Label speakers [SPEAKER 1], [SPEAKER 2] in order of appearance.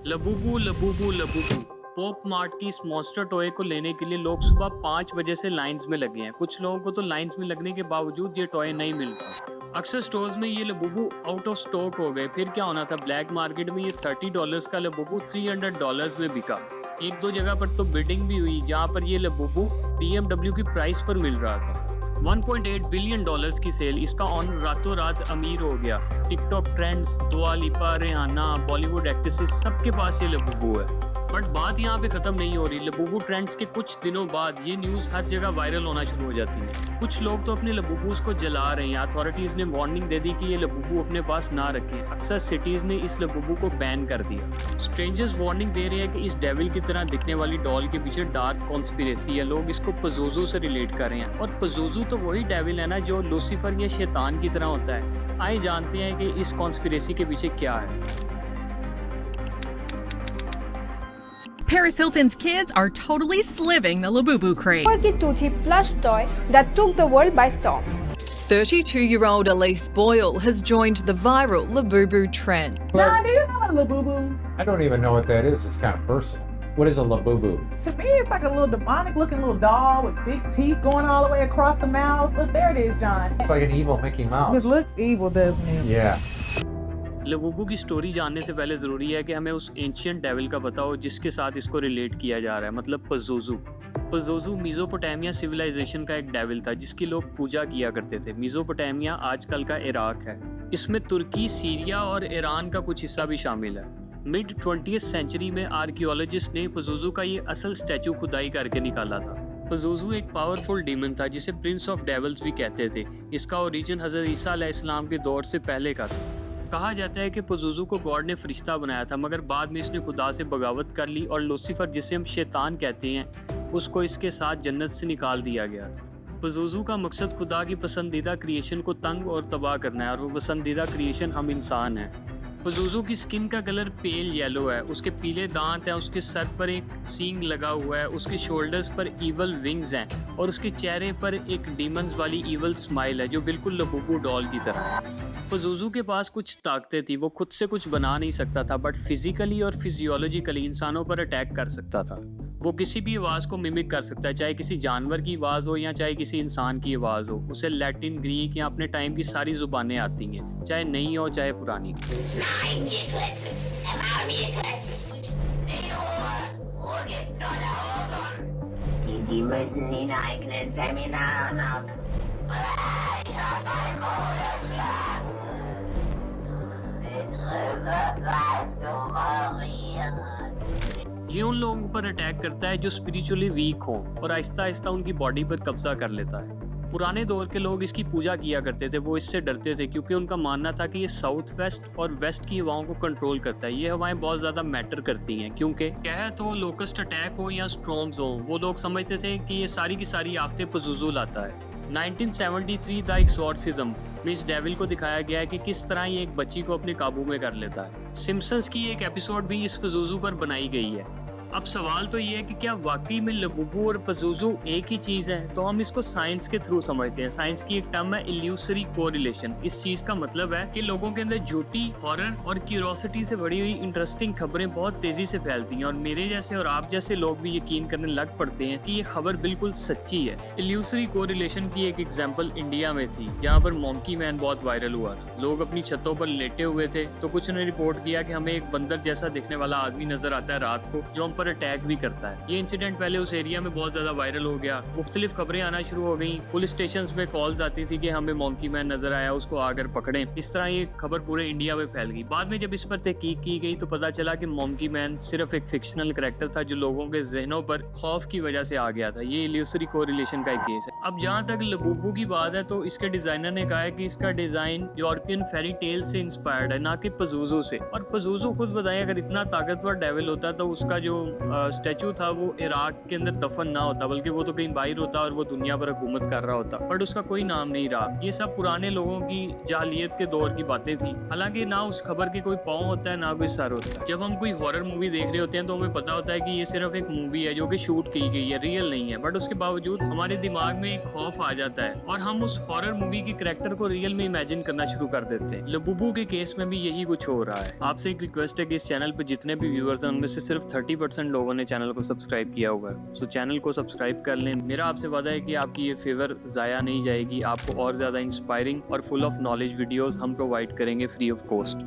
[SPEAKER 1] Labubu Labubu Labubu. Pop mart की इस monster toy को लेने के लिए लोग सुबह 5 बजे से लाइंस में लगे हैं। कुछ लोगों को तो लाइंस में लगने के बावजूद ये टॉय नहीं मिल रहा। अक्सर स्टोर्स में ये लबूबू आउट ऑफ स्टॉक हो गए। फिर क्या होना था, ब्लैक मार्केट में ये $30 का लबूबू $300 में बिका। एक दो जगह पर तो बिडिंग भी हुई जहाँ पर ये लबूबू BMW की प्राइस पर मिल रहा था। $1.8 बिलियन की सेल, इसका ऑनर रातों रात अमीर हो गया। टिकटॉक ट्रेंड्स, दुआ लिपा, रेहाना, बॉलीवुड एक्ट्रेसेस, सबके पास ये लबूबू है। बट बात यहाँ पे खत्म नहीं हो रही। लबूबू ट्रेंड्स के कुछ दिनों बाद ये न्यूज़ हर जगह वायरल होना शुरू हो जाती है। कुछ लोग तो अपने लबूबूस को जला रहे हैं। अथॉरिटीज़ ने वार्निंग दे दी कि ये लबूबू अपने पास ना रखें। अक्सर सिटीज़ ने इस लबूबू को बैन कर दिया। स्ट्रेंजर्स वार्निंग दे रहे हैं कि इस डेविल की तरह दिखने वाली डॉल के पीछे डार्क कॉन्स्पिरेसी है। लोग इसको पजूजू से रिलेट कर रहे हैं, और पजूजू तो वही डेविल है ना जो लूसीफर या शैतान की तरह होता है। आइए जानते हैं कि इस कॉन्स्पिरेसी के पीछे क्या है।
[SPEAKER 2] Paris Hilton's kids are totally sliving the Labubu craze.
[SPEAKER 3] Quirky Tutti plush toy that took the world by storm.
[SPEAKER 4] 32-year-old Elise Boyle has joined the viral Labubu trend.
[SPEAKER 5] John, do you know what a Labubu?
[SPEAKER 6] I don't even know what that is. It's kind of personal. What is a labubu?
[SPEAKER 5] To me, it's like a little demonic looking little doll with big teeth going all the way across the mouth. Look, there it is, John.
[SPEAKER 6] It's like an evil Mickey Mouse.
[SPEAKER 5] It looks evil, doesn't it?
[SPEAKER 6] Yeah.
[SPEAKER 1] Labubu की story जानने से पहले ज़रूरी है कि हमें उस ancient devil का पता हो जिसके साथ इसको रिलेट किया जा रहा है, मतलब पजूजू। पजूजू मेसोपोटामिया सिविलाइजेशन का एक डेविल था जिसकी लोग पूजा किया करते थे। मेसोपोटामिया आजकल का इराक है। इसमें तुर्की, सीरिया और ईरान का कुछ हिस्सा भी शामिल है। मिड 20th सेंचुरी में आर्कियोलॉजिस्ट ने पजूजू का ये असल स्टैचू खुदाई करके निकाला था। पजूजू एक पावरफुल डीमन था जिसे प्रिंस ऑफ डेविल्स भी कहते थे। इसका ओरिजिन हज़रत ईसा अलैहिस्सलाम के दौर से पहले का था। कहा जाता है कि पजूजू को गॉड ने फरिश्ता बनाया था, मगर बाद में इसने खुदा से बगावत कर ली और लूसीफर, जिसे हम शैतान कहते हैं, उसको इसके साथ जन्नत से निकाल दिया गया था। पजूजू का मकसद खुदा की पसंदीदा क्रिएशन को तंग और तबाह करना है, और वो पसंदीदा क्रिएशन हम इंसान हैं। पजूजू की स्किन का कलर पेल येलो है, उसके पीले दांत हैं, उसके सर पर एक सींग लगा हुआ है, उसके शोल्डर्स पर ईवल विंग्स हैं, और उसके चेहरे पर एक डीमंस वाली ईवल स्माइल है जो बिल्कुल लबूबू डॉल की तरह है। पजूजू के पास कुछ ताकतें थी। वो खुद से कुछ बना नहीं सकता था, बट फिजिकली और फिजियोलॉजिकली इंसानों पर अटैक कर सकता था। वो किसी भी आवाज़ को मिमिक कर सकता है, चाहे किसी जानवर की आवाज़ हो या चाहे किसी इंसान की आवाज़ हो। उसे लैटिन, ग्रीक या अपने टाइम की सारी ज़ुबानें आती हैं, चाहे नई हो चाहे पुरानी। ये उन लोगों पर अटैक करता है जो स्पिरिचुअली वीक हो, और आहिस्ता आहिस्ता उनकी बॉडी पर कब्जा कर लेता है। पुराने दौर के लोग इसकी पूजा किया करते थे। वो इससे डरते थे क्योंकि उनका मानना था कि ये साउथ वेस्ट और वेस्ट की हवाओं को कंट्रोल करता है। ये हवाएं बहुत ज़्यादा मैटर करती हैं, क्योंकि कहत हो, लोकस्ट अटैक हो या स्ट्रॉम्स हो, वो लोग समझते थे कि ये सारी की सारी आफतें पजूजू लाता है। 1973 द एक्सॉर्सिज्म में इस डेविल को दिखाया गया है कि किस तरह ये एक बच्ची को अपने काबू में कर लेता है। सिम्पसन्स की एक एपिसोड भी इस पजूजू पर बनाई गई है। अब सवाल तो ये है कि क्या वाकई में लबूबू और पजूजू एक ही चीज़ है? तो हम इसको साइंस के थ्रू समझते हैं। साइंस की एक टर्म है इल्यूसरी कोरिलेशन। इस चीज़ का मतलब है कि लोगों के अंदर झूठी, हॉरर और क्यूरोसिटी से भरी हुई इंटरेस्टिंग खबरें बहुत तेजी से फैलती हैं, और मेरे जैसे और आप जैसे लोग भी यकीन करने लग पड़ते हैं कि ये खबर बिल्कुल सच्ची है। इल्यूसरी कोरिलेशन की एक एग्जाम्पल इंडिया में थी, जहाँ पर मॉन्की मैन बहुत वायरल हुआ। लोग अपनी छतों पर लेटे हुए थे तो कुछ ने रिपोर्ट किया कि हमें एक बंदर जैसा दिखने वाला आदमी नजर आता है रात को, जो हम पर अटैक भी करता है। ये इंसिडेंट पहले उस एरिया में बहुत ज्यादा वायरल हो गया। मुख्तलिफ खबरें आना शुरू हो गई। पुलिस स्टेशन में कॉल्स आती थी कि हमें मॉन्की मैन नजर आया, उसको आकर पकड़ें। इस तरह ये खबर पूरे इंडिया में फैल गई। बाद में जब इस पर तहकीक की गई तो पता चला कि मॉन्की मैन सिर्फ एक फिक्शनल कैरेक्टर था जो लोगों के जहनों पर खौफ की वजह से आ गया था। ये इल्यूसरी कोरिलेशन का एक केस है। अब जहाँ तक लबूबू की बात है तो इसके डिजाइनर ने कहा है कि इसका डिजाइन यूरोपियन फेरी टेल से इंस्पायर्ड है, ना कि पजूजू से। और पजूजू खुद बताएं, अगर इतना ताकतवर डेविल होता तो उसका जो स्टैचू था वो इराक के अंदर दफन ना होता, बल्कि वो तो कहीं बाहर होता और वो दुनिया पर हुकूमत कर रहा होता, बट उसका कोई नाम नहीं रहा। ये सब पुराने लोगों की जाहिलियत के दौर की बातें थी। हालांकि ना उस खबर के कोई पाँव होता है ना कोई सर होता है। जब हम कोई हॉरर मूवी देख रहे होते हैं तो हमें पता होता है कि ये सिर्फ एक मूवी है जो कि शूट की गई है, रियल नहीं है, बट उसके बावजूद हमारे दिमाग में एक खौफ आ जाता है और हम उस हॉरर मूवी के कैरेक्टर को रियल में इमेजिन करना शुरू कर देते हैं। लबुबू के केस में भी यही कुछ हो रहा है। आपसे एक रिक्वेस्ट है कि इस चैनल पे जितने भी व्यूअर्स हैं उनमें से सिर्फ 30% लोगों ने चैनल को सब्सक्राइब किया हुआ है। सो चैनल को सब्सक्राइब कर लें। मेरा आपसे वादा है कि आपकी ये फेवर ज़ाया नहीं जाएगी। आपको और ज़्यादा इंस्पायरिंग और फुल ऑफ नॉलेज वीडियोज़ हम प्रोवाइड करेंगे फ्री ऑफ कॉस्ट।